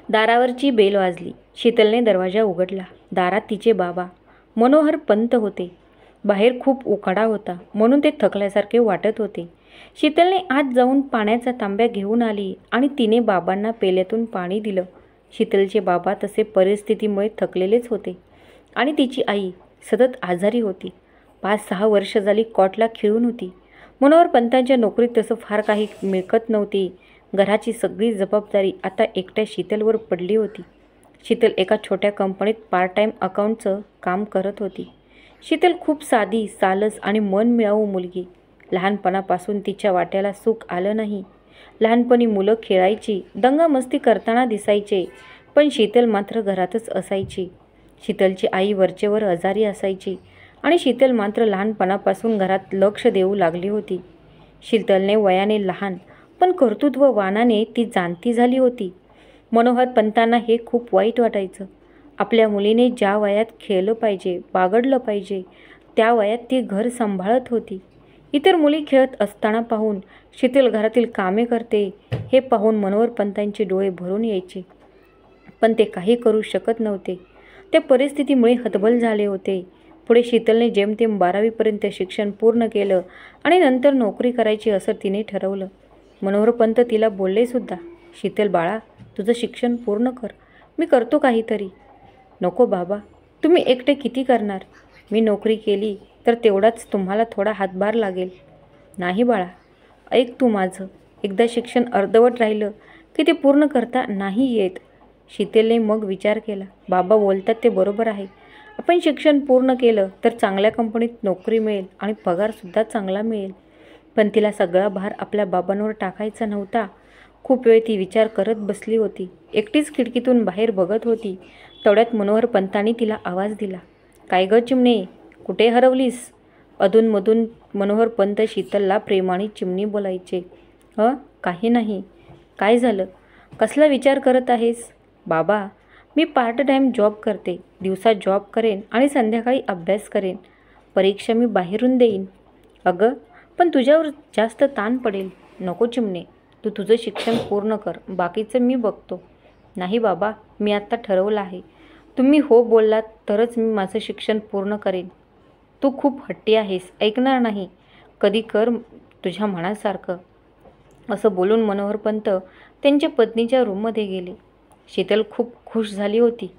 दारावरची bell वाजली. शीतलने दरवाजा उघडला. दारात तिचे बाबा मनोहर पंत होते. बाहेर खूप उकाडा होता म्हणून ते थकल्यासारखे वाटत होते. शीतलने आत जाऊन पाण्याचा तांब्या घेऊन आली आणि तिने बाबांना पेल्यातून पाणी दिलं. शीतलचे बाबा तसे परिस्थितीमुळे थकलेलेच होते आणि तिची आई सतत आजारी होती. 5-6 वर्ष झाली कॉटला खिळून होती. मनोहर पंतांच्या नोकरीत तसं फार काही मिळकत नव्हती. घराची सगळी जबाबदारी आता एकट्या शीतलवर पडली होती. शीतल एका छोट्या कंपनीत पार्ट टाईम अकाउंटचं काम करत होती. शीतल खूप साधी, सालस आणि मनमिळावू मुलगी. लहानपणापासून तिच्या वाट्याला सुख आलं नाही. लहानपणी मुलं खेळायची, दंगामस्ती करताना दिसायचे, पण शीतल मात्र घरातच असायची. शीतलची आई वरचेवर आजारी असायची आणि शीतल मात्र लहानपणापासून घरात लक्ष देऊ लागली होती. शीतलने वयाने लहान पण कर्तृत्ववानाने ती जाणती झाली होती. मनोहर पंतांना हे खूप वाईट वाटायचं. आपल्या मुलीने ज्या वयात खेळलं पाहिजे, बागडलं पाहिजे, त्या वयात ती घर सांभाळत होती. इतर मुली खेळत असताना पाहून शीतल घरातील कामे करते हे पाहून मनोहर पंतांचे डोळे भरून यायचे. पण ते काही करू शकत नव्हते. त्या परिस्थितीमुळे हतबल झाले होते. पुढे शीतलने जेमतेम 12वीपर्यंत शिक्षण पूर्ण केलं आणि नंतर नोकरी करायची असं तिने ठरवलं. मनोहर पंत तिला बोलले सुद्धा, शीतल बाळा, तुझं शिक्षण पूर्ण कर, मी करतो काहीतरी. नको बाबा, तुम्ही एकटे किती करणार? मी नोकरी केली तर तेवढाच तुम्हाला थोडा हातभार लागेल. नाही बाळा, ऐक तू माझं. एकदा शिक्षण अर्धवट राहिलं की ते पूर्ण करता नाही येत. शीतलने मग विचार केला. बाबा बोलतात ते बरोबर आहे. आपण शिक्षण पूर्ण केलं तर चांगल्या कंपनीत नोकरी मिळेल आणि पगारसुद्धा चांगला मिळेल. पण तिला सगळा भार आपल्या बाबांवर टाकायचा नव्हता. खूप वेळ ती विचार करत बसली होती. एकटीच खिडकीतून बाहेर बघत होती. तेवढ्यात मनोहर पंतांनी तिला आवाज दिला. काय गं चिमणे, कुठे हरवलीस? अधूनमधून मनोहर पंत शीतलला प्रेमाने चिमणी बोलायचे. काही नाही. काय झालं? कसला विचार करत आहेस? बाबा, मी पार्ट टाईम जॉब करते. दिवसा जॉब करेन आणि संध्याकाळी अभ्यास करेन. परीक्षा मी बाहेरून देईन. अगं, पण तुझ्यावर जास्त ताण पडेल. नको चिमणे, तू तुझं शिक्षण पूर्ण कर, बाकीचं मी बघतो. नाही बाबा, मी आत्ता ठरवलं आहे. तुम्ही हो बोललात तरच मी माझं शिक्षण पूर्ण करेन. तू खूप हट्टी आहेस, ऐकणार नाही. कधी कर तुझ्या मनासारखं. असं बोलून मनोहर पंत त्यांच्या पत्नीच्या रूममध्ये गेले. शीतल खूप खुश झाली होती.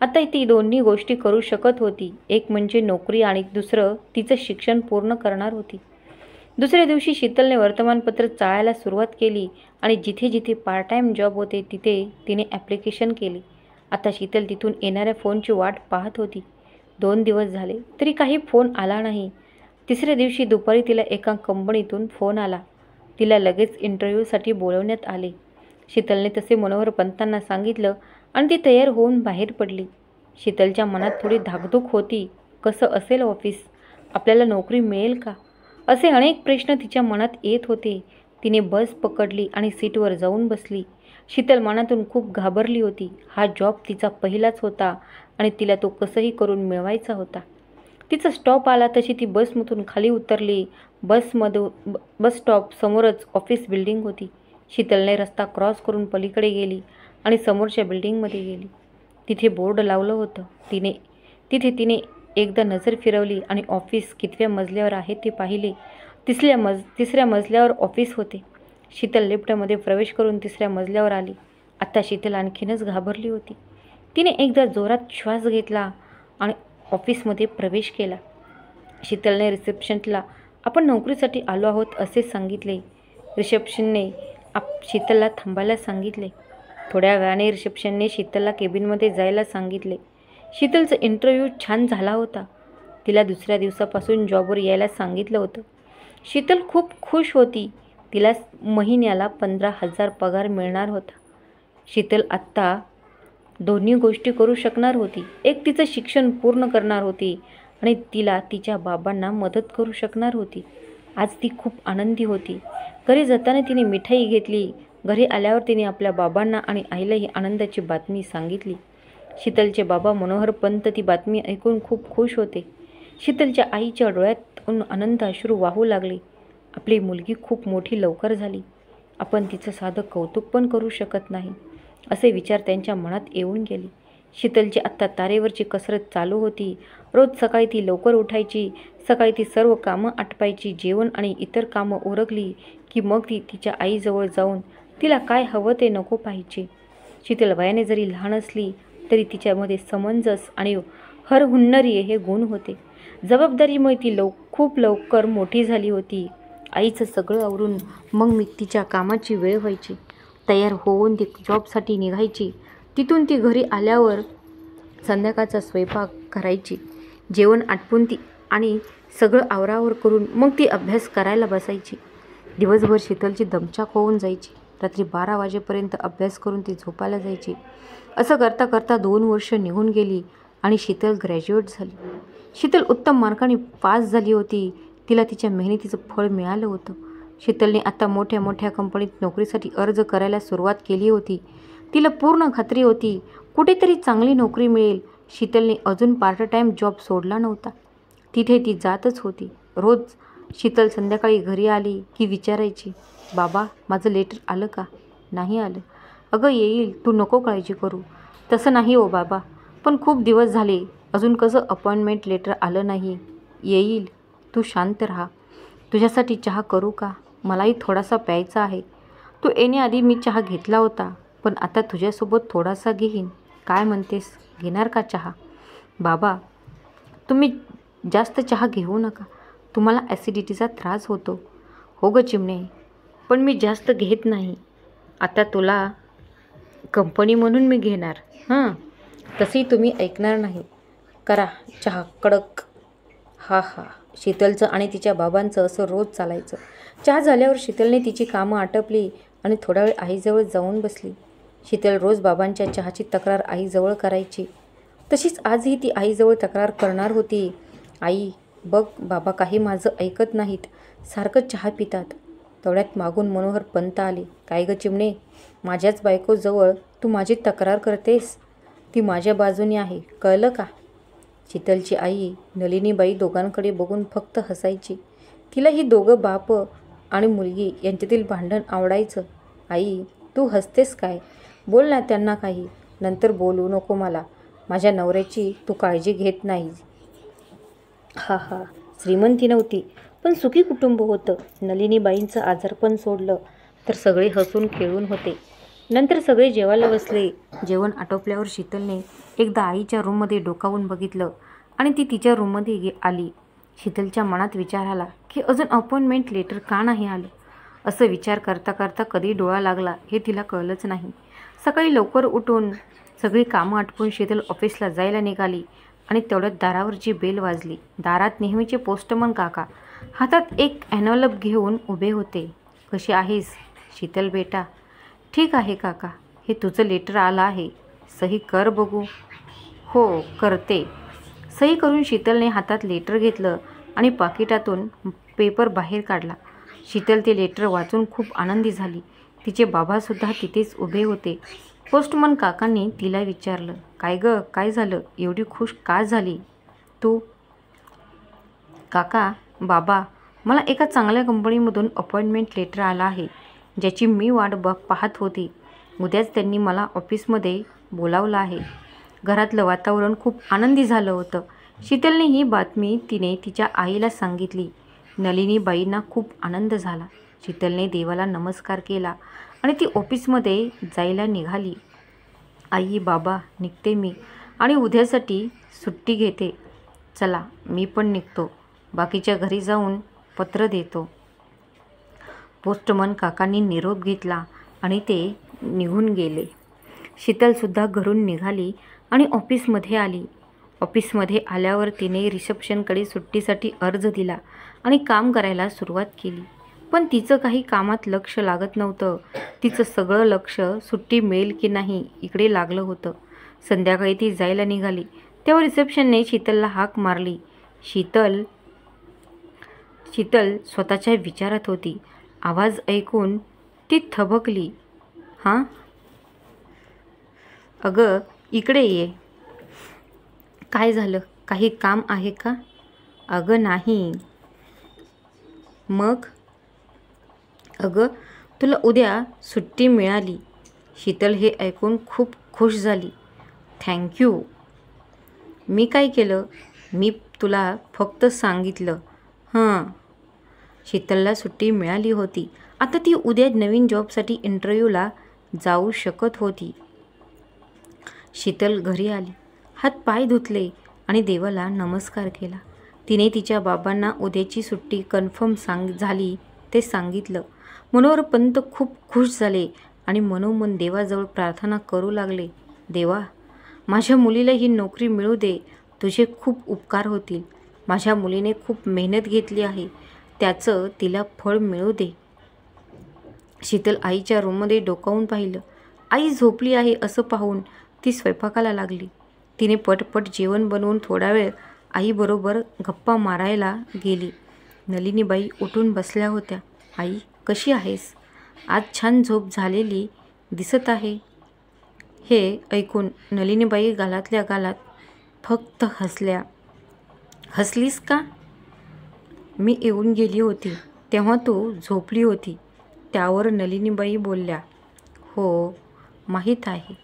आता ती दोन्ही गोष्टी करू शकत होती. एक म्हणजे नोकरी आणि दुसरं तिचं शिक्षण पूर्ण करणार होती. दुसऱ्या दिवशी शीतलने वर्तमानपत्र चाळायला सुरुवात केली आणि जिथे जिथे पार्ट टाईम जॉब होते तिथे तिने ॲप्लिकेशन केले. आता शीतल तिथून येणाऱ्या फोनची वाट पाहत होती. 2 दिवस झाले तरी काही फोन आला नाही. तिसऱ्या दिवशी दुपारी तिला एका कंपनीतून फोन आला. तिला लगेच इंटरव्ह्यूसाठी बोलवण्यात आले. शीतलने तसे मनोहर पंतांना सांगितलं आणि ती तयार होऊन बाहेर पडली. शीतलच्या मनात थोडी धाकधूक होती. कसं असेल ऑफिस? आपल्याला नोकरी मिळेल का? असे अनेक प्रश्न तिच्या मनात येत होते. तिने बस पकडली आणि सीटवर जाऊन बसली. शीतल मनातून खूप घाबरली होती. हा जॉब तिचा पहिलाच होता आणि तिला तो कसंही करून मिळवायचा होता. तिचा स्टॉप आला तशी ती बसमधून खाली उतरली. बस स्टॉप समोरच ऑफिस बिल्डिंग होती. शीतलने रस्ता क्रॉस करून पलीकडे गेली आणि समोरच्या बिल्डिंगमध्ये गेली. तिथे बोर्ड लावलं होतं. तिथे तिने एकदा नजर फिरवली आणि ऑफिस कितव्या मजल्यावर आहे ते पाहिले. तिसऱ्या मजल्यावर ऑफिस होते. शीतल लिफ्टमध्ये प्रवेश करून 3ऱ्या मजल्यावर आली. आता शीतल आणखीनच घाबरली होती. तिने एकदा जोरात श्वास घेतला आणि ऑफिसमध्ये प्रवेश केला. शीतलने रिसेप्शनला आपण नोकरीसाठी आलो आहोत असे सांगितले. रिसेप्शनने शीतलला थांबायला सांगितले. थोड्या वेळाने रिसेप्शनने शीतलला केबिनमध्ये जायला सांगितले. शीतलचा इंटरव्ह्यू छान झाला होता. तिला दुसऱ्या दिवसापासून जॉबवर यायला सांगितलं होतं. शीतल खूप खुश होती. तिला महिन्याला 15,000 पगार मिळणार होता. शीतल आत्ता दोन्ही गोष्टी करू शकणार होती. एक तिचं शिक्षण पूर्ण करणार होती आणि तिला तिच्या बाबांना मदत करू शकणार होती. आज ती खूप आनंदी होती. घरी जाताना तिने मिठाई घेतली. घरी आल्यावर तिने आपल्या बाबांना आणि आईला ही आनंदाची बातमी सांगितली. शीतलचे बाबा मनोहर पंत ती बातमी ऐकून खूप खुश होते. शीतलच्या आईच्या डोळ्यातून आनंद अश्रू वाहू लागले. आपली मुलगी खूप मोठी लवकर झाली. आपण तिचं साधं कौतुक पण करू शकत नाही. असे विचार त्यांच्या मनात येऊन गेले. शीतलची आत्ता तारेवरची कसरत चालू होती. रोज सकाळी ती लवकर उठायची. सकाळी ती सर्व कामं आटपायची. जेवण आणि इतर कामं उरकली की मग ती तिच्या आईजवळ जाऊन तिला काय हवं ते नको पाहायची. शीतल वयाने जरी लहान असली तरी तिच्यामध्ये समंजस आणि हरहुन्नरी हे गुण होते. जबाबदारीमुळे ती खूप लवकर मोठी झाली होती. आईचं सगळं आवरून मग मी तिच्या कामाची वेळ व्हायची. तयार होऊन ती जॉबसाठी निघायची. तिथून ती घरी आल्यावर संध्याकाळचा स्वयंपाक करायची. जेवण आटपून ती आणि सगळं आवरावर करून मग ती अभ्यास करायला बसायची. दिवसभर शीतलची दमछाक होऊन जायची. रात्री 12 वाजेपर्यंत अभ्यास करून ती झोपायला जायची. असं करता करता 2 वर्ष निघून गेली आणि शीतल ग्रॅज्युएट झाली. शीतल उत्तम मार्काने पास झाली होती. तिला तिच्या मेहनतीचं फळ मिळालं होतं. शीतलने आता मोठ्या मोठ्या कंपनीत नोकरीसाठी अर्ज करायला सुरुवात केली होती. तिला पूर्ण खात्री होती कुठेतरी चांगली नोकरी मिळेल. शीतलने अजून पार्ट टाईम जॉब सोडला नव्हता. तिथे ती जातच होती. रोज शीतल संध्याकाळी घरी आली की विचारायची, बाबा माझं लेटर आलं का? नाही आलं. अगं येईल, तू नको काळजी करू. तसं नाही हो बाबा, पण खूप दिवस झाले अजून कसं अपॉइंटमेंट लेटर आलं नाही. येईल, तू शांत राहा. तुझ्यासाठी चहा करू का? मलाही थोडासा प्यायचा आहे. तू येण्याआधी मी चहा घेतला होता, पण आता तुझ्यासोबत थोडासा घेईन. काय म्हणतेस, घेणार का चहा? बाबा तुम्ही जास्त चहा घेऊ नका, तुम्हाला ॲसिडिटीचा त्रास होतो. हो गं चिमणे, पण मी जास्त घेत नाही. आता तुला कंपनी म्हणून मी घेणार. तसंही तुम्ही ऐकणार नाही. करा चहा कडक. हा शीतलचं आणि तिच्या बाबांचं असं रोज चालायचं. चहा झाल्यावर शीतलने तिची कामं आटपली आणि थोडा वेळ आईजवळ जाऊन बसली. शीतल रोज बाबांच्या चहाची तक्रार आईजवळ करायची. तशीच आजही ती आईजवळ तक्रार करणार होती. आई बघ, बाबा काही माझं ऐकत नाहीत, सारखं चहा पितात. तेवढ्यात मागून मनोहर पंत आले. काय गं चिमणे, माझ्याच बायकोजवळ तू माझी तक्रार करतेस? ती माझ्या बाजूने आहे, कळलं का? शीतलची आई नलिनीबाई दोघांकडे बघून फक्त हसायची. तिला ही दोघं बाप आणि मुलगी यांच्यातील भांडण आवडायचं. आई तू हसतेस काय? बोल ना त्यांना काही. नंतर बोलू नको मला. माझ्या नवऱ्याची तू काळजी घेत नाहीस. श्रीमंती नव्हती, पण सुखी कुटुंब होतं. नलिनीबाईंचं आजारपण सोडलं तर सगळे हसून खेळून होते. नंतर सगळे जेवायला बसले. जेवण आटोपल्यावर शीतलने एकदा आईच्या रूममध्ये डोकावून बघितलं आणि ती तिच्या रूममध्ये आली. शीतलच्या मनात विचार आला की अजून अपॉइंटमेंट लेटर का नाही आलं. असं विचार करता करता कधी डोळा लागला हे तिला कळलंच नाही. सकाळी लवकर उठून सगळी कामं आटपून शीतल ऑफिसला जायला निघाली आणि तेवढ्यात दारावरची बेल वाजली. दारात नेहमीचे पोस्टमन काका हातात एक एन्व्हलप घेऊन उभे होते. कशी आहेस शीतल बेटा? ठीक आहे काका, हे तुझं लेटर आलं आहे, सही कर बघू. हो करते. सही करून शीतलने हातात लेटर घेतलं आणि पाकिटातून पेपर बाहेर काढला. शीतल ते लेटर वाचून खूप आनंदी झाली. तिचे बाबासुद्धा तिथेच उभे होते. पोस्टमन काकांनी तिला विचारलं, काय गं, काय झालं, एवढी खुश का झाली तू? काका, बाबा, मला एका चांगल्या कंपनीमधून अपॉइंटमेंट लेटर आलं आहे, ज्याची मी वाट पाहत होती. उद्याच त्यांनी मला ऑफिसमध्ये बोलावलं आहे. घरातलं वातावरण खूप आनंदी झालं होतं. शीतलने ही बातमी तिने तिच्या आईला सांगितली. नलिनीबाईंना खूप आनंद झाला. शीतलने देवाला नमस्कार केला आणि ती ऑफिसमध्ये जायला निघाली. आई, बाबा, निघते मी आणि उद्यासाठी सुट्टी घेते. चला मी पण निघतो. बाकीच्या घरी जाऊन पत्र देतो. पोस्टमन काकांनी निरोप घेतला आणि ते निघून गेले. शीतलसुद्धा घरून निघाली आणि ऑफिसमध्ये आली. ऑफिसमध्ये आल्यावर तिने रिसेप्शनकडे सुट्टीसाठी अर्ज दिला आणि काम करायला सुरुवात केली. पण तिचं काही कामात लक्ष लागत नव्हतं. तिचं सगळं लक्ष सुट्टी मिळेल की नाही इकडे लागलं होतं. संध्याकाळी ती जायला निघाली तेव्हा रिसेप्शनने शीतलला हाक मारली. शीतल स्वतःच्या विचारात होती. आवाज ऐकून ती थबकली. अगं इकडे ये. काय झालं, काही काम आहे का? अगं नाही. मग? अगं तुला उद्या सुट्टी मिळाली. शीतल हे ऐकून खूप खुश झाली. थँक्यू. मी काय केलं? मी तुला फक्त सांगितलं. हां. शीतलला सुट्टी मिळाली होती. आता ती उद्या नवीन जॉबसाठी इंटरव्ह्यूला जाऊ शकत होती. शीतल घरी आली, हात पाय धुतले आणि देवाला नमस्कार केला. तिने तिच्या बाबांना उद्याची सुट्टी कन्फर्म झाली ते सांगितलं. मनोहर पंत खूप खुश झाले आणि मनोमन देवाजवळ प्रार्थना करू लागले. देवा, माझ्या मुलीला ही नोकरी मिळू दे. तुझे खूप उपकार होतील. माझ्या मुलीने खूप मेहनत घेतली आहे, त्याचं तिला फळ मिळू दे. शीतल आईच्या रूममध्ये डोकावून पाहिलं. आई झोपली आहे असं पाहून ती स्वयंपाकाला लागली. तिने पटपट जेवण बनवून थोडा वेळ आईबरोबर गप्पा मारायला गेली. नलिनीबाई उठून बसल्या होत्या. आई, कशी आहेस? आज छान झोप झालेली दिसत आहे. हे ऐकून नलिनीबाई गालातल्या गालात फक्त हसल्या. हसलीस का? मी येऊन गेली होती तेव्हा तू झोपली होती. त्यावर नलिनीबाई बोलल्या. हो, माहीत आहे.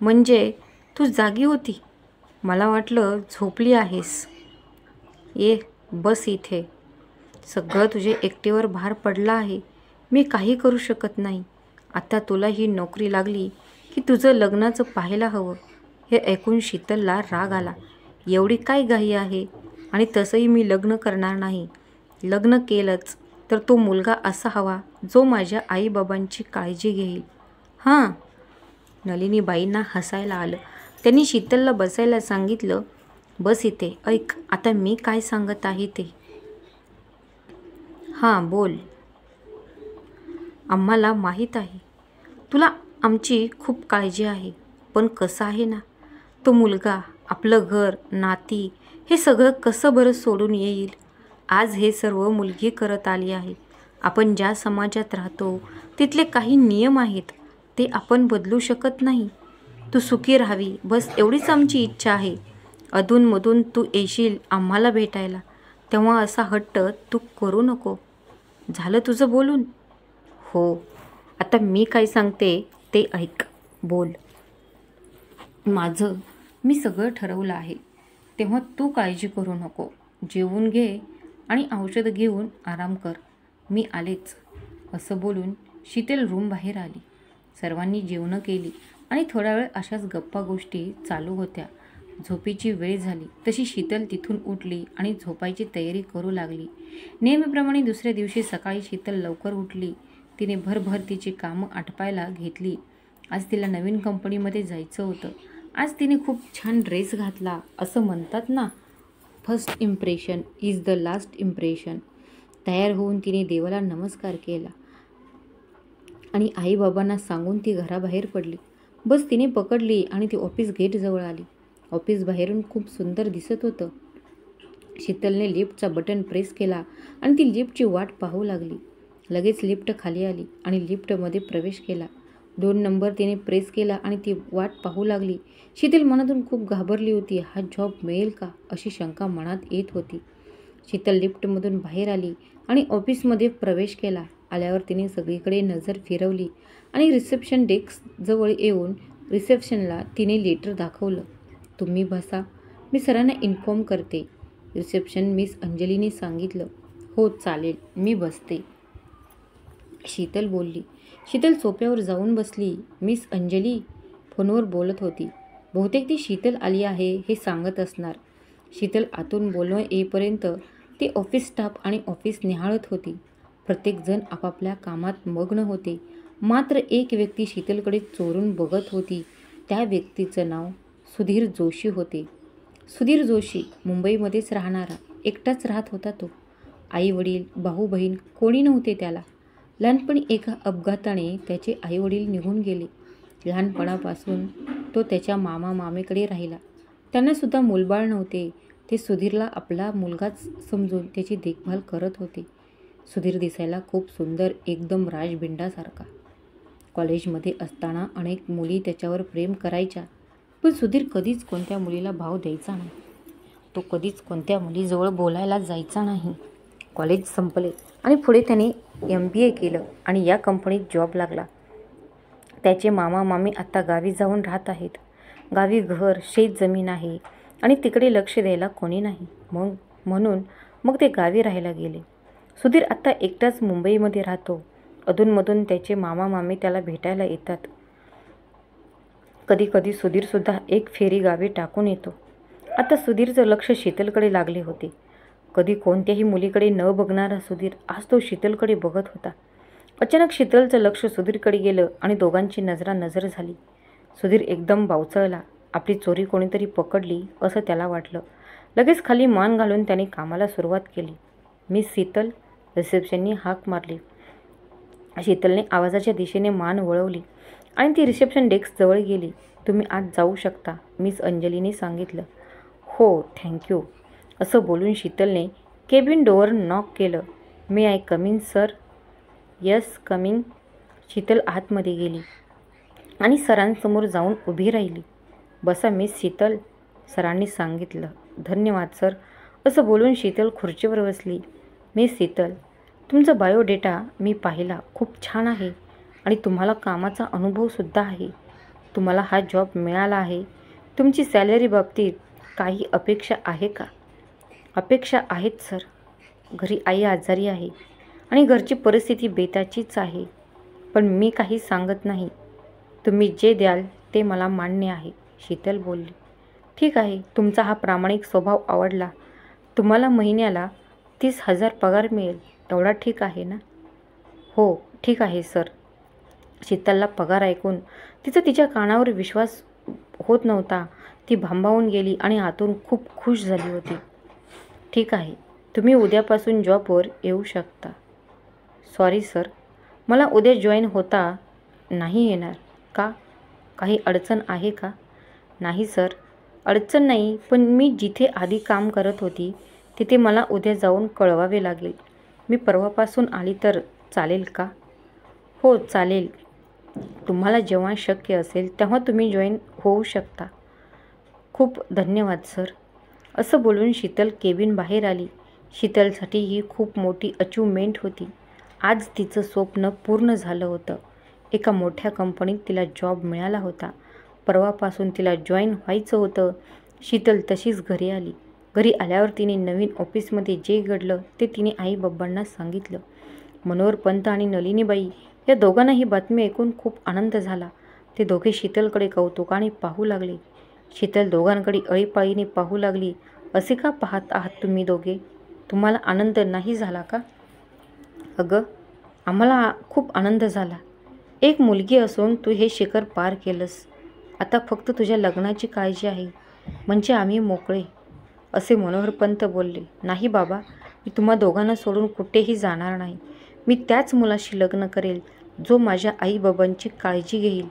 म्हणजे तू जागी होती? मला वाटलं झोपली आहेस. ये बस इथे. सगळं तुझे एकटीवर भार पडला आहे. मी काही करू शकत नाही. आता तुला ही नोकरी लागली की तुझं लग्नाचं पाहायला हवं. हे ऐकून शीतलला राग आला. एवढी काय घाई आहे? आणि तसंही मी लग्न करणार नाही. लग्न केलंच तर तो मुलगा असा हवा जो माझ्या आईबाबांची काळजी घेईल. हां. नलिनीबाईंना हसायला आलं. त्यांनी शीतलला बसायला सांगितलं. बस इथे, ऐक आता मी काय सांगत आहे ते. हां, बोल. आम्हाला माहीत आहे तुला आमची खूप काळजी आहे, पण कसं आहे ना, तो मुलगा, आपलं घर, नाती हे सगळं कसं बरं सोडून येईल? आज हे सर्व मुलगी करत आली आहे. आपण ज्या समाजात राहतो तिथले काही नियम आहेत, ते आपण बदलू शकत नाही. तू सुखी राहावी बस एवढीच आमची इच्छा आहे. अधूनमधून तू येशील आम्हाला भेटायला, तेव्हा असा हट्ट तू करू नको. झालं तुझं बोलून? हो. आता मी काय सांगते ते ऐक. बोल. मी सगळं ठरवलं आहे, तेव्हा तू काळजी करू नको. जेवून घे आणि औषध घेऊन आराम कर. मी आलेच. असं बोलून शीतल रूम बाहेर आली. सर्वांनी जेवणं केली आणि थोडा वेळ अशाच गप्पा गोष्टी चालू होत्या. झोपेची वेळ झाली तशी शीतल तिथून उठली आणि झोपायची तयारी करू लागली. नेहमीप्रमाणे दुसऱ्या दिवशी सकाळी शीतल लवकर उठली. तिने भरभर तिची कामं आटपायला घेतली. आज तिला नवीन कंपनीमध्ये जायचं होतं. आज तिने खूप छान ड्रेस घातला. असं म्हणतात ना, first impression is the last impression. तयार होऊन तिने देवाला नमस्कार केला आणि आईबाबांना सांगून ती घराबाहेर पडली. बस तिने पकडली आणि ती ऑफिस गेटजवळ आली. ऑफिस बाहेरून खूप सुंदर दिसत होतं. शीतलने लिफ्टचा बटन प्रेस केला आणि ती लिफ्टची वाट पाहू लागली. लगेच लिफ्ट खाली आली आणि लिफ्टमध्ये प्रवेश केला. 2 नंबर तिने प्रेस केला आणि ती वाट पाहू लागली. शीतल मनातून खूप घाबरली होती. हा जॉब मिळेल का अशी शंका मनात येत होती. शीतल लिफ्टमधून बाहेर आली आणि ऑफिसमध्ये प्रवेश केला. आल्यावर तिने सगळीकडे नजर फिरवली आणि रिसेप्शन डेस्क जवळ येऊन रिसेप्शनला तिने लेटर दाखवलं. तुम्ही बसा, मी सरांना इन्फॉर्म करते. रिसेप्शन मिस अंजलीने सांगितलं. हो चालेल, मी बसते, शीतल बोलली. शीतल सोफ्यावर जाऊन बसली. मिस अंजली फोनवर बोलत होती. बहुतेक ती शीतल आली आहे हे सांगत असणार. शीतल आतून बोलणं येईपर्यंत ती ऑफिस स्टाफ आणि ऑफिस निहाळत होती. प्रत्येकजण आपापल्या कामात मग्न होते. मात्र एक व्यक्ती शीतलकडे चोरून बघत होती. त्या व्यक्तीचं नाव सुधीर जोशी होते. सुधीर जोशी मुंबईमध्येच राहणारा, एकटाच राहत होता तो. आई वडील, भाऊ बहीण कोणी नव्हते त्याला. लहानपणी एका अपघाताने त्याचे आईवडील निघून गेले. लहानपणापासून तो त्याच्या मामा मामेकडे राहिला. त्यांनासुद्धा मूलबाळ नव्हते. ते सुधीरला आपला मुलगाच समजून त्याची देखभाल करत होते. सुधीर दिसायला खूप सुंदर, एकदम राजबिंडासारखा. कॉलेजमध्ये असताना अनेक मुली त्याच्यावर प्रेम करायच्या, पण सुधीर कधीच कोणत्या मुलीला भाव द्यायचा नाही. तो कधीच कोणत्या मुलीजवळ बोलायला जायचा नाही. कॉलेज संपले आणि पुढे त्याने MBA केलं आणि या कंपनीत जॉब लागला. त्याचे मामा मामी आता गावी जाऊन राहत आहेत. गावी घर, शेत जमीन आहे आणि तिकडे लक्ष द्यायला कोणी नाही. म्हणून ते गावी राहायला गेले. सुधीर आता एकटाच मुंबईमध्ये राहतो. अधूनमधून त्याचे मामा मामी त्याला भेटायला येतात. कधी कधी सुधीरसुद्धा एक फेरी गावी टाकून येतो. आता सुधीरचं लक्ष शीतलकडे लागले होते. कधी कोणत्याही मुलीकडे न बघणारा सुधीर आज तो शीतलकडे बघत होता. अचानक शीतलचं लक्ष सुधीरकडे गेलं आणि दोघांची नजरानजर झाली. सुधीर एकदम बावचळला. आपली चोरी कोणीतरी पकडली असं त्याला वाटलं. लगेच खाली मान घालून त्याने कामाला सुरुवात केली. मिस शीतल, रिसेप्शननी हाक मारली. शीतलने आवाजाच्या दिशेने मान वळवली आणि ती रिसेप्शन डेस्कजवळ गेली. तुम्ही आत जाऊ शकता, मिस अंजलीने सांगितलं. हो, थँक्यू, असं बोलून शीतलने केबिन डोअर नॉक केलं. May I come in sir? Yes, coming. Sheetal आतमध्ये गेली आणि सरांसमोर जाऊन उभी राहिली. बसा मिस शीतल, सरांनी सांगितलं. धन्यवाद सर, असं बोलून शीतल खुर्चीवर बसली. मिस शीतल, तुमचा बायोडेटा मी पाहिला, खूप छान आहे आणि तुम्हाला कामाचा अनुभवसुद्धा आहे. तुम्हाला हा जॉब मिळाला आहे. तुमची सॅलरी बाबतीत काही अपेक्षा आहे का? अपेक्षा आहेत सर. घरी आई आजारी आहे आणि घरची परिस्थिती बेताचीच आहे. पण मी काही सांगत नाही. तुम्ही जे द्याल ते मला मान्य आहे, शीतल बोलली. ठीक आहे, तुमचा हा प्रामाणिक स्वभाव आवडला. तुम्हाला महिन्याला 30,000 पगार मिळेल, एवढा ठीक आहे ना? हो, ठीक आहे सर. शीतलला पगार ऐकून तिच्या कानावर विश्वास होत नव्हता. ती भांबावून गेली आणि आतून खूप खुश झाली होती. ठीक आहे, तुम्ही उद्यापासून जॉबवर येऊ शकता. सॉरी सर, मला उद्या जॉईन होता नाही येणार. का? काही अडचण आहे का? नाही सर, अडचण नाही, पण मी जिथे आधी काम करत होती तिथे मला उद्या जाऊन कळवावे लागेल. मी परवापासून आली तर चालेल का? हो चालेल. तुम्हाला जेव्हा शक्य असेल तेव्हा तुम्ही जॉईन होऊ शकता. खूप धन्यवाद सर, असं बोलून शीतल केबिन बाहेर आली. शीतलसाठी ही खूप मोठी अचिव्हमेंट होती. आज तिचं स्वप्न पूर्ण झालं होतं. एका मोठ्या कंपनीत तिला जॉब मिळाला होता. परवापासून तिला जॉईन व्हायचं होतं. शीतल तशीच घरी आली. घरी आल्यावर तिने नवीन ऑफिसमध्ये जे घडलं ते तिने आई-बाबांना सांगितलं. मनोहर पंत आणि नलिनीबाई या दोघांना ही बातमी ऐकून खूप आनंद झाला. ते दोघे शीतलकडे कौतुकाने पाहू लागले. शीतल दोघांकडे अळीपाळीने पाहू लागली. असे का पाहत आहात तुम्ही दोघे? तुम्हाला आनंद नाही झाला का? अगं, आम्हाला खूप आनंद झाला. एक मुलगी असून तू हे शिखर पार केलंस. आता फक्त तुझ्या लग्नाची काळजी आहे, म्हणजे आम्ही मोकळे, असे मनोहर पंत बोलले. नाही बाबा, मी तुम्हा दोघांना सोडून कुठेही जाणार नाही. मी त्याच मुलाशी लग्न करेल जो माझ्या आईबाबांची काळजी घेईल,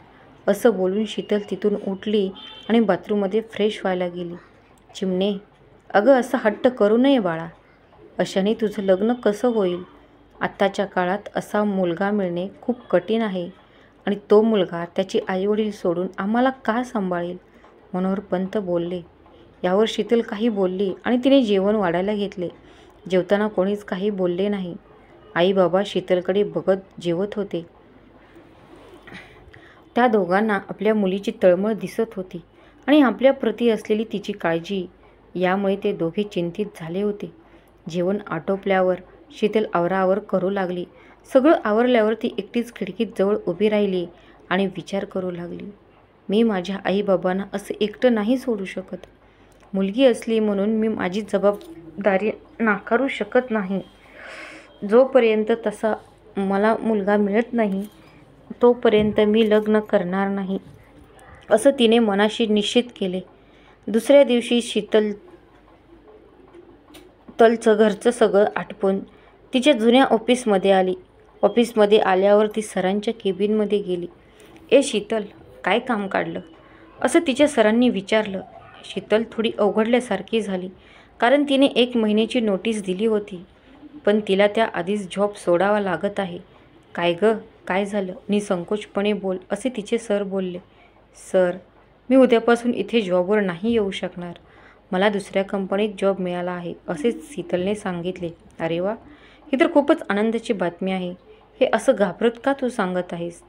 असं बोलून शीतल तिथून उठली आणि बाथरूममध्ये फ्रेश व्हायला गेली. चिमणे, अगं असं हट्ट करू नये बाळा. अशाने तुझं लग्न कसं होईल? आत्ताच्या काळात असा मुलगा मिळणे खूप कठीण आहे आणि तो मुलगा त्याचे आईवडील सोडून आम्हाला का सांभाळेल? मनोहर पंत बोलले. यावर शीतल काही बोलली आणि तिने जेवण वाढायला घेतले. जेवताना कोणीच काही बोलले नाही. आई बाबा शीतलकडे बघत जेवत होते. त्या दोघांना आपल्या मुलीची तळमळ दिसत होती आणि आपल्याप्रती असलेली तिची काळजी, यामुळे ते दोघे चिंतित झाले होते. जेवण आटोपल्यावर शीतल आवराआवर करू लागली. सगळं आवरल्यावर ती एकटीच खिडकीत जवळ उभी राहिली आणि विचार करू लागली. मी माझ्या आईबाबांना असं एकटं नाही सोडू शकत. मुलगी असली म्हणून मी माझी जबाबदारी नाकारू शकत नाही. जोपर्यंत तसा मला मुलगा मिळत नाही तोपर्यंत मी लग्न करणार नाही, असं तिने मनाशी निश्चित केले. दुसऱ्या दिवशी शीतलचं घरचं सगळं आटपून तिच्या जुन्या ऑफिसमध्ये आली. ऑफिसमध्ये आल्यावर ती सरांच्या केबिनमध्ये गेली. ए शीतल, काय काम काढलं, असं तिच्या सरांनी विचारलं. शीतल थोडी अवघडल्यासारखी झाली, कारण तिने 1 महिन्याची नोटीस दिली होती, पण तिला त्या आधीच जॉब सोडावा लागत आहे. काय गं, काय झालं? निसंकोचपणे बोल, असे तिचे सर बोलले. सर, मी उद्यापासून इथे जॉबवर नाही येऊ शकणार. मला दुसऱ्या कंपनीत जॉब मिळाला आहे, असे शीतलने सांगितले. अरे वा, ही तर खूपच आनंदाची बातमी आहे. हे असं घाबरत का तू सांगत आहेस?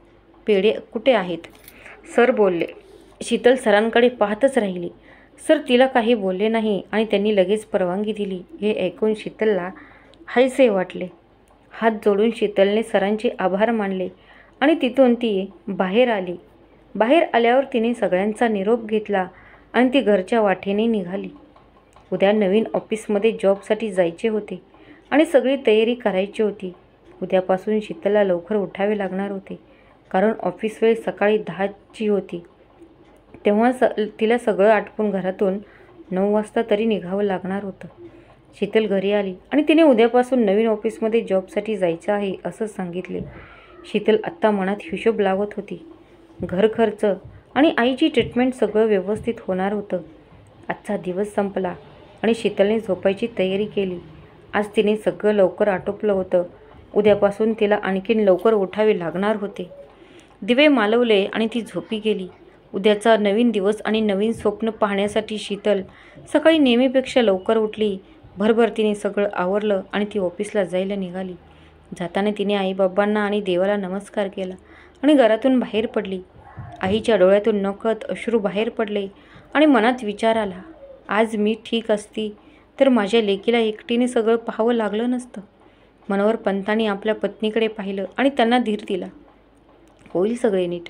पेढे कुठे आहेत? सर बोलले. शीतल सरांकडे पाहतच राहिली. सर तिला काही बोलले नाही आणि त्यांनी लगेच परवानगी दिली. हे ऐकून शीतलला हायसे वाटले. हात जोडून शीतलने सरांचे आभार मानले आणि तिथून ती बाहेर आली. बाहेर आल्यावर तिने सगळ्यांचा निरोप घेतला आणि ती घरच्या वाटेने निघाली. उद्या नवीन ऑफिसमध्ये जॉबसाठी जायचे होते आणि सगळी तयारी करायची होती. उद्यापासून शीतलला लवकर उठावे लागणार होते, कारण ऑफिस वेळ सकाळी 10ची होती. तेव्हा तिला सगळं आटपून घरातून 9 वाजता तरी निघावं लागणार होतं. शीतल घरी आली आणि तिने उद्यापासून नवीन ऑफिसमध्ये जॉबसाठी जायचं आहे असं सांगितले. शीतल आत्ता मनात हिशोब लावत होती. घर खर्च आणि आईची ट्रीटमेंट सगळं व्यवस्थित होणार होतं. आजचा दिवस संपला आणि शीतलने झोपायची तयारी केली. आज तिने सगळं लवकर आटोपलं होतं. उद्यापासून तिला आणखीन लवकर उठावे लागणार होते. दिवे मालवले आणि ती झोपी गेली. उद्याचा नवीन दिवस आणि नवीन स्वप्न पाहण्यासाठी शीतल सकाळी नेहमीपेक्षा लवकर उठली. भरभर तिने सगळं आवरलं आणि ती ऑफिसला जायला निघाली. जाताना तिने आईबाबांना आणि देवाला नमस्कार केला आणि घरातून बाहेर पडली. आईच्या डोळ्यातून नकळत अश्रू बाहेर पडले आणि मनात विचार आला, आज मी ठीक असती तर माझ्या लेकीला एकटीने सगळं पाहावं लागलं नसतं. मनोहर पंतांनी आपल्या पत्नीकडे पाहिलं आणि त्यांना धीर दिला. होईल सगळे नीट,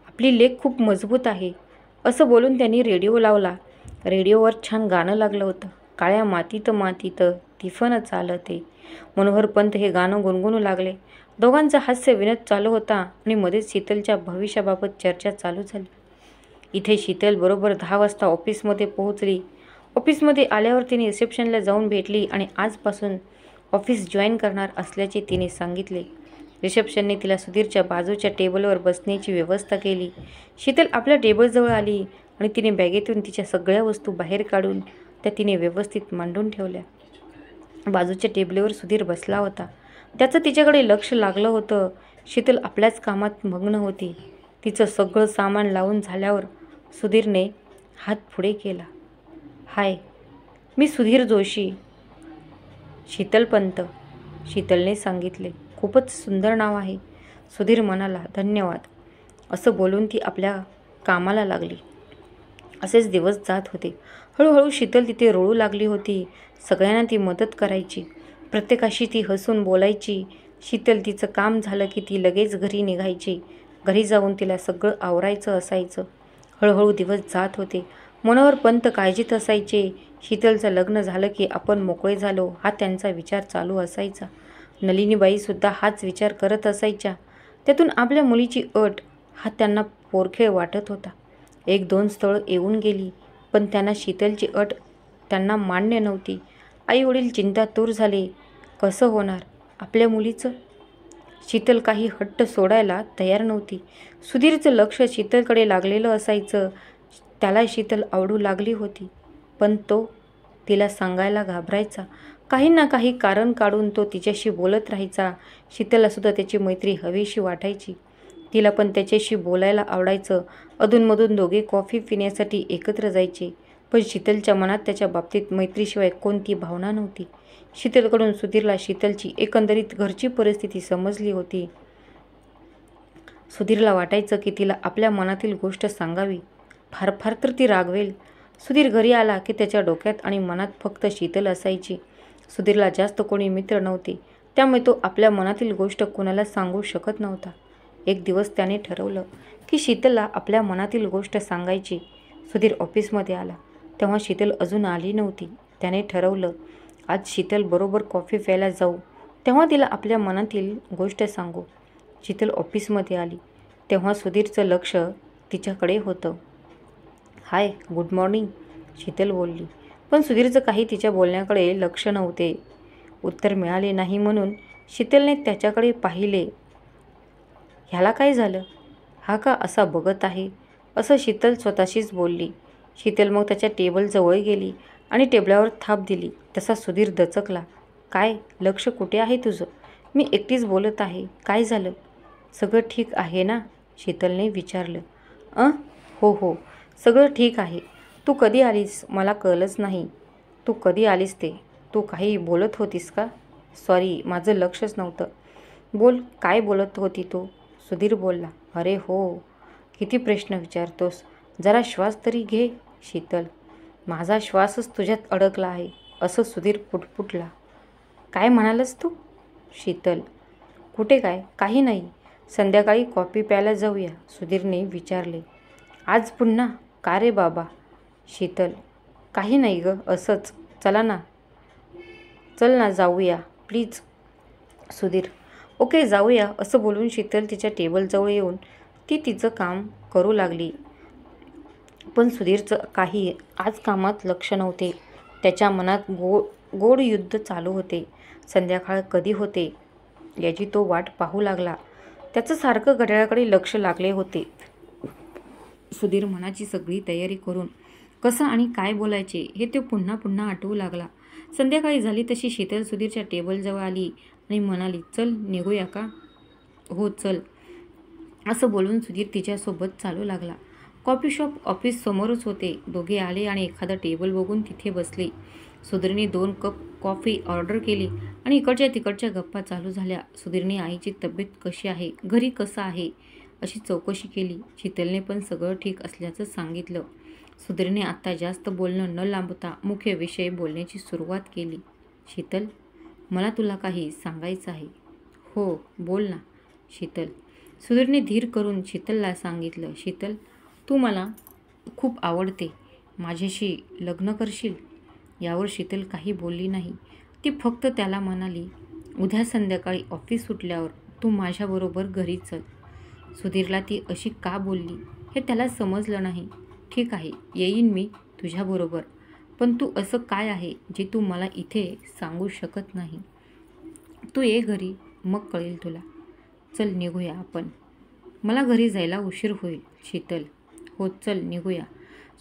आपली लेक खूप मजबूत आहे असं बोलून त्यांनी रेडिओ लावला. रेडिओवर छान गाणं लागलं होतं. काळ्या मातीत मातीत तिफन चालते. मनोहर पंत हे गाणं गुणगुणू लागले. दोघांचा हास्य विनोद चालू होता आणि मध्येच शीतलच्या भविष्याबाबत चर्चा चालू झाली. इथे शीतल बरोबर 10 वाजता ऑफिसमध्ये पोहोचली. ऑफिसमध्ये आल्यावर तिने रिसेप्शनला जाऊन भेटली आणि आजपासून ऑफिस जॉईन करणार असल्याचे तिने सांगितले. रिसेप्शनने तिला सुधीरच्या बाजूच्या टेबलवर बसण्याची व्यवस्था केली. शीतल आपल्या टेबलजवळ आली आणि तिने बॅगेतून तिच्या सगळ्या वस्तू बाहेर काढून त्या तिने व्यवस्थित मांडून ठेवल्या. बाजूच्या टेबलवर सुधीर बसला होता. त्याचं तिच्याकडे लक्ष लागलं होतं. शीतल आपल्याच कामात मग्न होती. तिचं सगळं सामान लावून झाल्यावर सुधीरने हात पुढे केला. हाय, मी सुधीर जोशी. शीतल पंत, शीतलने सांगितले. खूपच सुंदर नाव आहे. सुधीर म्हणाला. धन्यवाद. असं बोलून ती आपल्या कामाला लागली. असेच दिवस जात होते. हळूहळू शीतल तिथे रोळू लागली होती. सगळ्यांना ती मदत करायची. प्रत्येकाशी ती हसून बोलायची. शीतल तिचं काम झालं की ती लगेच घरी निघायची. घरी जाऊन तिला सगळं आवरायचं असायचं. हळूहळू दिवस जात होते. मनोहर पंत काळजीत असायचे. शीतलचं लग्न झालं की आपण मोकळे झालो हा त्यांचा विचार चालू असायचा. नलिनीबाईसुद्धा हाच विचार करत असायच्या. त्यातून आपल्या मुलीची अट हा त्यांना पोरखेळ वाटत होता. 1-2 स्थळं येऊन गेली, पण त्यांना शीतलची अट त्यांना मान्य नव्हती. आईवडील चिंतातूर झाले. कसं होणार आपल्या मुलीचं? शीतल काही हट्ट सोडायला तयार नव्हती. सुधीरचं लक्ष शीतलकडे लागलेलं असायचं. त्याला शीतल आवडू लागली होती, पण तो तिला सांगायला घाबरायचा. काही ना काही कारण काढून तो तिच्याशी बोलत राहायचा. शीतललासुद्धा त्याची मैत्री हवीशी वाटायची. तिला पण त्याच्याशी बोलायला आवडायचं. अधूनमधून दोघे कॉफी पिण्यासाठी एकत्र जायचे. पण शीतलच्या मनात त्याच्या बाबतीत मैत्रीशिवाय कोणती भावना नव्हती. शीतलकडून सुधीरला शीतलची एकंदरीत घरची परिस्थिती समजली होती. सुधीरला वाटायचं की तिला आपल्या मनातील गोष्ट सांगावी. फार फार तर ती रागवेल. सुधीर घरी आला की त्याच्या डोक्यात आणि मनात फक्त शीतल असायची. सुधीरला जास्त कोणी मित्र नव्हते, त्यामुळे तो आपल्या मनातील गोष्ट कोणाला सांगू शकत नव्हता. एक दिवस त्याने ठरवलं की शीतलला आपल्या मनातील गोष्ट सांगायची. सुधीर ऑफिसमध्ये आला तेव्हा शीतल अजून आली नव्हती. त्याने ठरवलं, आज शीतल बरोबर कॉफी प्यायला जाऊ, तेव्हा तिला आपल्या मनातील गोष्ट सांगू. शीतल ऑफिसमध्ये आली तेव्हा सुधीरचं लक्ष तिच्याकडे होतं. हाय, गुड मॉर्निंग, शीतल बोलली. पण सुधीरचं काही तिच्या बोलण्याकडे लक्ष नव्हते. उत्तर मिळाले नाही म्हणून शीतलने त्याच्याकडे पाहिले. ह्याला काय झालं? हा का असा बघत आहे? असं शीतल स्वतःशीच बोलली. शीतल मग त्याच्या टेबलजवळ गेली आणि टेबलावर थाप दिली. तसा सुधीर दचकला. काय, लक्ष कुठे आहे तुझं? मी एकटीच बोलत आहे. काय झालं? सगळं ठीक आहे ना? शीतलने विचारलं. हो हो, सगळं ठीक आहे. तू कधी आलीस? मला कळलंच नाही. तू कधी आलीस ते? तू काही बोलत होतीस का? सॉरी, माझं लक्षच नव्हतं. बोल, काय बोलत होती तू? सुधीर बोलला. अरे हो, किती प्रश्न विचारतोस. जरा श्वास तरी घे. शीतल, माझा श्वासच तुझ्यात अडकला आहे, असं सुधीर पुटपुटला. काय म्हणालस तू? शीतल, कुठे काय, काही नाही. संध्याकाळी कॉफी प्यायला जाऊया, सुधीरने विचारले. आज पुन्हा? का रे बाबा? शीतल, काही नाही ग, असंच. चला ना, चल ना जाऊया प्लीज. सुधीर, ओके जाऊया. असं बोलून शीतल तिच्या टेबलजवळ येऊन ती तिचं काम करू लागली. पण सुधीरचं काही आज कामात लक्ष नव्हते. त्याच्या मनात गोड युद्ध चालू होते. संध्याकाळ कधी होते याची तो वाट पाहू लागला. त्याचं सारखं घड्याळाकडे लक्ष लागले होते. सुधीर मनाची सगळी तयारी करून कसं आणि काय बोलायचे हे तो पुन्हा पुन्हा आठवू लागला. संध्याकाळी झाली तशी शीतल सुधीरच्या टेबलजवळ आली आणि म्हणाली, चल निघूया का? हो चल, असं बोलून सुधीर तिच्यासोबत चालू लागला. कॉफी शॉप ऑफिस समोरच होते. दोघे आले आणि एखादा टेबल बघून तिथे बसले. सुधीरने 2 कप कॉफी ऑर्डर केली आणि इकडच्या तिकडच्या गप्पा चालू झाल्या. सुधीरने आईची तब्येत कशी आहे, घरी कसं आहे अशी चौकशी केली. शीतलने पण सगळं ठीक असल्याचं सांगितलं. सुधीरने आत्ता जास्त बोलणं न लांबता मुख्य विषय बोलण्याची सुरुवात केली. शीतल, मला तुला काही सांगायचं आहे. हो बोल ना. शीतल. सुधीरने धीर करून शीतलला सांगितलं. शीतल, तू मला खूप आवडते. माझ्याशी लग्न करशील? यावर शीतल काही बोलली नाही. ती फक्त त्याला म्हणाली, उद्या संध्याकाळी ऑफिस सुटल्यावर तू माझ्याबरोबर घरी चल. सुधीरला ती अशी का बोलली हे त्याला समजलं नाही. ठीक आहे, येईन मी तुझ्याबरोबर. पण तू असं काय आहे जे तू मला इथे सांगू शकत नाही? तू ये घरी, मग कळेल तुला. चल निघूया आपण. मला घरी जायला उशीर होईल. शीतल, हो चल निघूया.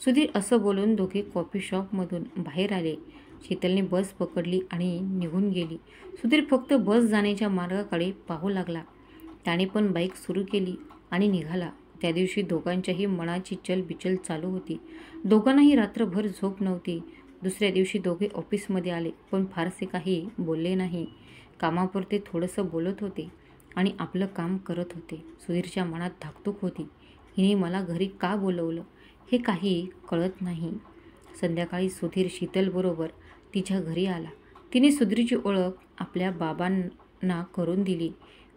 सुधीर असं बोलून दोघे कॉफी शॉपमधून बाहेर आले. शीतलने बस पकडली आणि निघून गेली. सुधीर फक्त बस जाण्याच्या मार्गाकडे पाहू लागला. त्याने पण बाईक सुरू केली आणि निघाला. त्या दिवशी दोघांच्याही मनाची चलबिचल चालू होती. दोघांनाही रात्रभर झोप नव्हती. दुसऱ्या दिवशी दोघे ऑफिसमध्ये आले, पण फारसे काही बोलले नाही. कामापुरते थोडंसं बोलत होते आणि आपलं काम करत होते. सुधीरच्या मनात धाकधूक होती. हिने मला घरी का बोलवलं हे काही कळत नाही. संध्याकाळी सुधीर शीतलबरोबर तिच्या घरी आला. तिने सुधीरची ओळख आपल्या बाबांना करून दिली.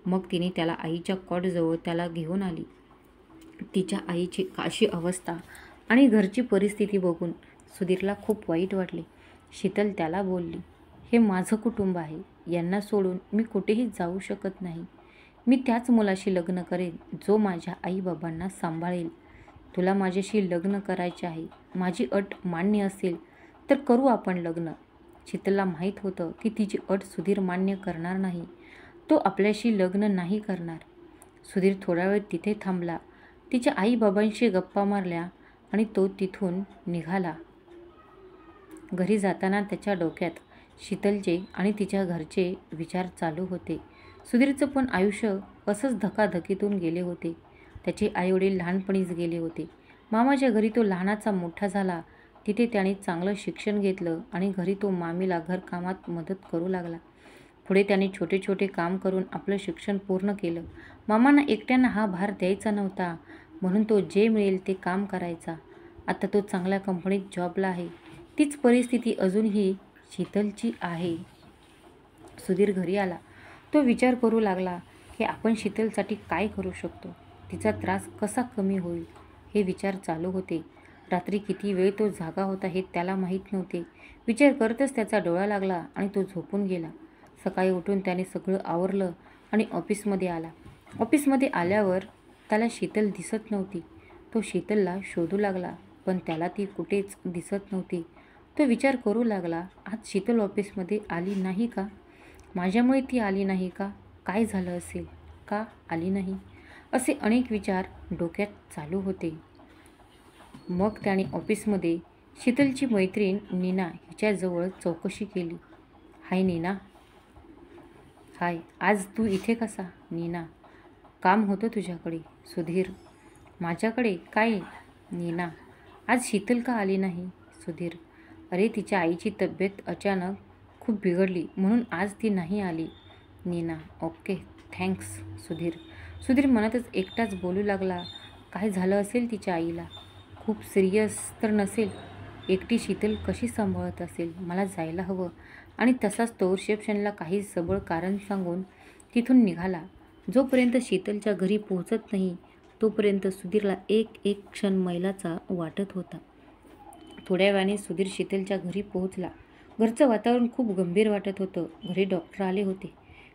मग तिने त्याला आईच्या कॉटजवळ त्याला घेऊन आली. तिच्या आईची अशी अवस्था आणि घरची परिस्थिती बघून सुधीरला खूप वाईट वाटले. शीतल त्याला बोलली, हे माझं कुटुंब आहे. यांना सोडून मी कुठेही जाऊ शकत नाही. मी त्याच मुलाशी लग्न करेन जो माझ्या आईबाबांना सांभाळेल. तुला माझ्याशी लग्न करायचे आहे. माझी अट मान्य असेल तर करू आपण लग्न. शीतलला माहीत होतं की तिची अट सुधीर मान्य करणार नाही. तो आपल्याशी लग्न नाही करणार. सुधीर थोडा वेळ तिथे थांबला. तिच्या आईबाबांशी गप्पा मारल्या आणि तो तिथून निघाला. घरी जाताना त्याच्या डोक्यात शीतलचे आणि तिच्या घरचे विचार चालू होते. सुधीरचं पण आयुष्य असंच धकाधकीतून गेले होते. त्याचे आईवडील लहानपणीच गेले होते. मामाच्या घरी तो लहानाचा मोठा झाला. तिथे त्याने चांगलं शिक्षण घेतलं आणि घरी तो मामीला घरकामात मदत करू लागला. पुढे त्याने छोटे छोटे काम करून आपलं शिक्षण पूर्ण केलं. मामांना एकट्यांना हा भार द्यायचा नव्हता, म्हणून तो जे मिळेल ते काम करायचा. आता तो चांगल्या कंपनीत जॉबला आहे. तीच परिस्थिती अजूनही शीतलची आहे. सुधीर घरी आला. तो विचार करू लागला की आपण शीतलसाठी काय करू शकतो. तिचा त्रास कसा कमी होईल हे विचार चालू होते. रात्री किती वेळ तो जागा होता हे त्याला माहीत नव्हते. विचार करतच त्याचा डोळा लागला आणि तो झोपून गेला. सकाळी उठून त्याने सगळं आवरलं आणि ऑफिसमध्ये आला. ऑफिसमध्ये आल्यावर त्याला शीतल दिसत नव्हती. तो शीतलला शोधू लागला, पण त्याला ती कुठेच दिसत नव्हती. तो विचार करू लागला, आज शीतल ऑफिसमध्ये आली नाही का? माझ्यामुळे ती आली नाही का? काय झालं असेल? का आली नाही? असे अनेक विचार डोक्यात चालू होते. मग त्याने ऑफिसमध्ये शीतलची मैत्रीण नीना हिच्याजवळ चौकशी केली. हाय नीना. हाय, आज तू इथे कसा? नीना, काम होतं तुझ्याकडे. सुधीर, माझ्याकडे काय? नीना, आज शीतल का आली नाही? सुधीर, अरे तिच्या आईची तब्येत अचानक खूप बिघडली म्हणून आज ती नाही आली. Neena, okay thanks. सुधीर, सुधीर मनातच एकटाच बोलू लागला, काय झालं असेल तिच्या आईला? खूप सिरियस तर नसेल? एकटी शीतल कशी सांभाळत असेल? मला जायला हवं. आणि तसाच तो रिसेप्शनला काही सबळ कारण सांगून तिथून निघाला. जोपर्यंत शीतलच्या घरी पोहोचत नाही तोपर्यंत सुधीरला एक एक क्षण मैलाचा वाटत होता. थोड्या वेळाने सुधीर शीतलच्या घरी पोहोचला. घरचं वातावरण खूप गंभीर वाटत होतं. घरी डॉक्टर आले होते.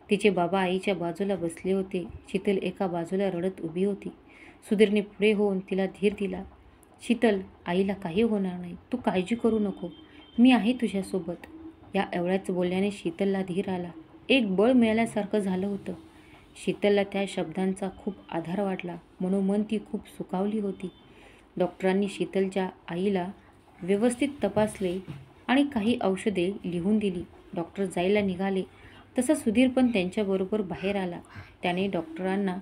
तिचे बाबा आईच्या बाजूला बसले होते. शीतल एका बाजूला रडत उभी होती. सुधीरने पुढे होऊन तिला धीर दिला. शीतल, आईला काही होणार नाही. तू काळजी करू नको. मी आहे तुझ्यासोबत. या एवढ्याच बोलण्याने शीतलला धीर आला. एक बळ मिळाल्यासारखं झालं होतं. शीतलला त्या शब्दांचा खूप आधार वाटला. मनोमन ती खूप सुखावली होती. डॉक्टरांनी शीतलच्या आईला व्यवस्थित तपासले आणि काही औषधे लिहून दिली. डॉक्टर जायला निघाले तसा सुधीर पण त्यांच्याबरोबर बाहेर आला. त्याने डॉक्टरांना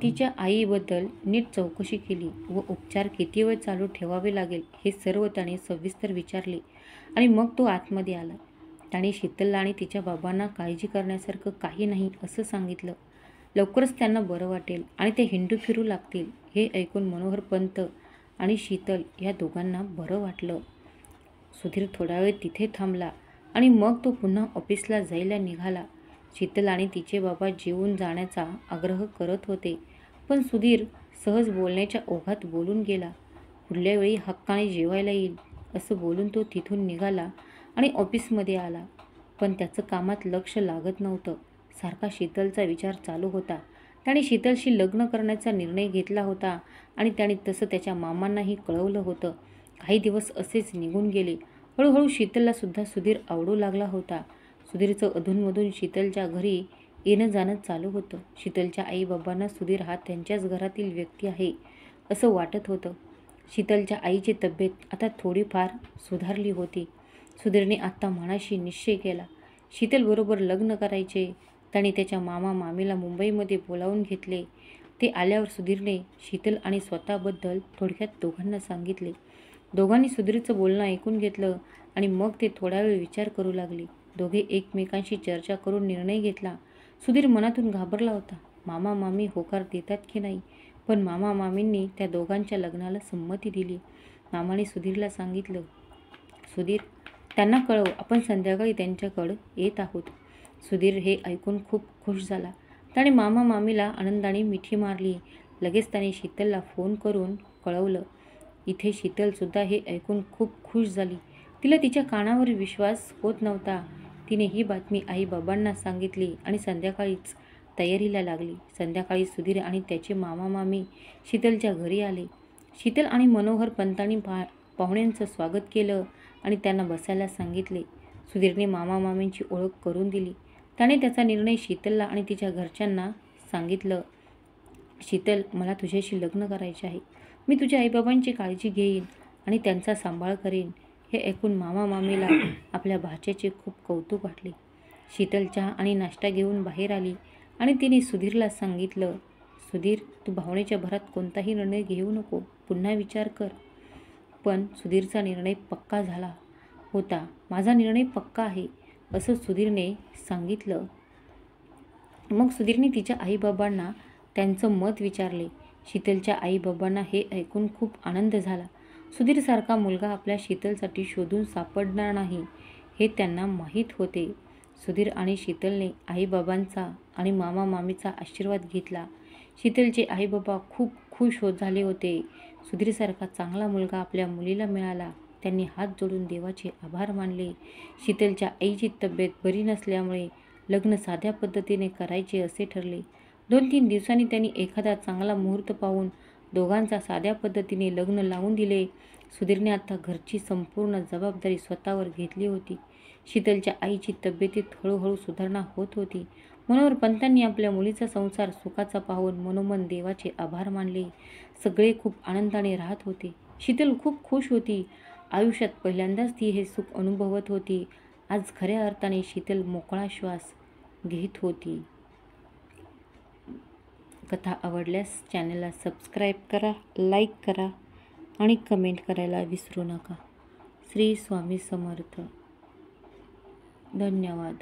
तिच्या आईबद्दल नीट चौकशी केली व उपचार किती वेळ चालू ठेवावे लागेल हे सर्व त्याने सविस्तर विचारले आणि मग तो आतमध्ये आला. त्याने शीतलला आणि तिच्या बाबांना काळजी करण्यासारखं काही नाही असं सांगितलं. लवकरच त्यांना बरं वाटेल आणि ते हिंडू फिरू लागतील. हे ऐकून मनोहर पंत आणि शीतल या दोघांना बरं वाटलं. सुधीर थोडा वेळ तिथे थांबला आणि मग तो पुन्हा ऑफिसला जायला निघाला. शीतल आणि तिचे बाबा जेवून जाण्याचा आग्रह करत होते, पण सुधीर सहज बोलण्याच्या ओघात बोलून गेला. पुढल्या वेळी हक्काने जेवायला येईल असं बोलून तो तिथून निघाला आणि ऑफिसमध्ये आला. पण त्याचं कामात लक्ष लागत नव्हतं. सारखा शीतलचा विचार चालू होता. त्याने शीतलशी लग्न करण्याचा निर्णय घेतला होता आणि त्याने तसं त्याच्या मामांनाही कळवलं होतं. काही दिवस असेच निघून गेले. हळूहळू शीतलला सुद्धा सुधीर आवडू लागला होता. सुधीरचं अधूनमधून शीतलच्या घरी येणं जाणं चालू होतं. शीतलच्या आईबाबांना सुधीर हा त्यांच्याच घरातील व्यक्ती आहे असं वाटत होतं. शीतलच्या आईची तब्येत आता थोडीफार सुधारली होती. सुधीरने आत्ता मनाशी निश्चय केला. शीतलबरोबर लग्न करायचे. त्याने त्याच्या मामा मामीला मुंबईमध्ये बोलावून घेतले. ते आल्यावर सुधीरने शीतल आणि स्वतःबद्दल थोडक्यात दोघांना सांगितले. दोघांनी सुधीरचं बोलणं ऐकून घेतलं आणि मग ते थोडा वेळ विचार करू लागले. दोघे एकमेकांशी चर्चा करून निर्णय घेतला. सुधीर मनातून घाबरला होता. मामा मामी होकार देतात की नाही, पण मामा मामींनी त्या दोघांच्या लग्नाला संमती दिली. मामाने सुधीरला सांगितलं, सुधीर, त्यांना कळव, आपण संध्याकाळी त्यांच्याकडं येत आहोत. सुधीर हे ऐकून खूप खुश झाला. त्याने मामा मामीला आनंदाने मिठी मारली. लगेच त्याने शीतलला फोन करून कळवलं. इथे शीतलसुद्धा हे ऐकून खूप खुश झाली. तिला तिच्या कानावर विश्वास होत नव्हता. तिने ही बातमी आईबाबांना सांगितली आणि संध्याकाळीच तयारीला लागली. संध्याकाळी सुधीर आणि त्याचे मामा मामी शीतलच्या घरी आले. शीतल आणि मनोहर पंतांनी पाहुण्यांचं स्वागत केलं आणि त्यांना बसायला सांगितले. सुधीरने मामा मामींची ओळख करून दिली. त्याने त्याचा निर्णय शीतलला आणि तिच्या घरच्यांना सांगितलं. शीतल, मला तुझ्याशी लग्न करायचे आहे. मी तुझ्या आईबाबांची काळजी घेईन आणि त्यांचा सांभाळ करेन. हे ऐकून मामा मामीला आपल्या भाच्याचे खूप कौतुक वाटले. शीतल चहा आणि नाश्ता घेऊन बाहेर आली आणि तिने सुधीरला सांगितलं, सुधीर, तू भावनेच्या भरात कोणताही निर्णय घेऊ नको. पुन्हा विचार कर. पण सुधीरचा निर्णय पक्का झाला होता. माझा निर्णय पक्का आहे असं सुधीरने सांगितलं. मग सुधीरने तिच्या आईबाबांना त्यांचं मत विचारले. शीतलच्या आईबाबांना हे ऐकून खूप आनंद झाला. सुधीरसारखा मुलगा आपल्या शीतलसाठी शोधून सापडणार नाही हे त्यांना माहीत होते. सुधीर आणि शीतलने आईबाबांचा आणि मामा मामीचा आशीर्वाद घेतला. शीतलचे आईबाबा खूप खुश झाले होते. सुधीरसारखा चांगला मुलगा आपल्या मुलीला मिळाला. त्यांनी हात जोडून देवाचे आभार मानले. शीतलच्या आईची तब्येत बरी नसल्यामुळे लग्न साध्या पद्धतीने करायचे असे ठरले. 2-3 दिवसांनी त्यांनी एखादा चांगला मुहूर्त पाहून दोघांचा साध्या पद्धतीने लग्न लावून दिले. सुधीरने आता घरची संपूर्ण जबाबदारी स्वतःवर घेतली होती. शीतलच्या आईची तब्येतीत हळूहळू सुधारणा होत होती. मनोहर पंतांनी आपल्या मुलीचा संसार सुखाचा पाहून मनोमन देवाचे आभार मानले. सगळे खूप आनंदाने राहत होते. शीतल खूप खुश होती. आयुष्यात पहिल्यांदाच ती हे सुख अनुभवत होती. आज खऱ्या अर्थाने शीतल मोकळा श्वास घेत होती. कथा आवडल्यास चॅनलला सबस्क्राईब करा, लाईक करा आणि कमेंट करायला विसरू नका. श्री स्वामी समर्थ. धन्यवाद.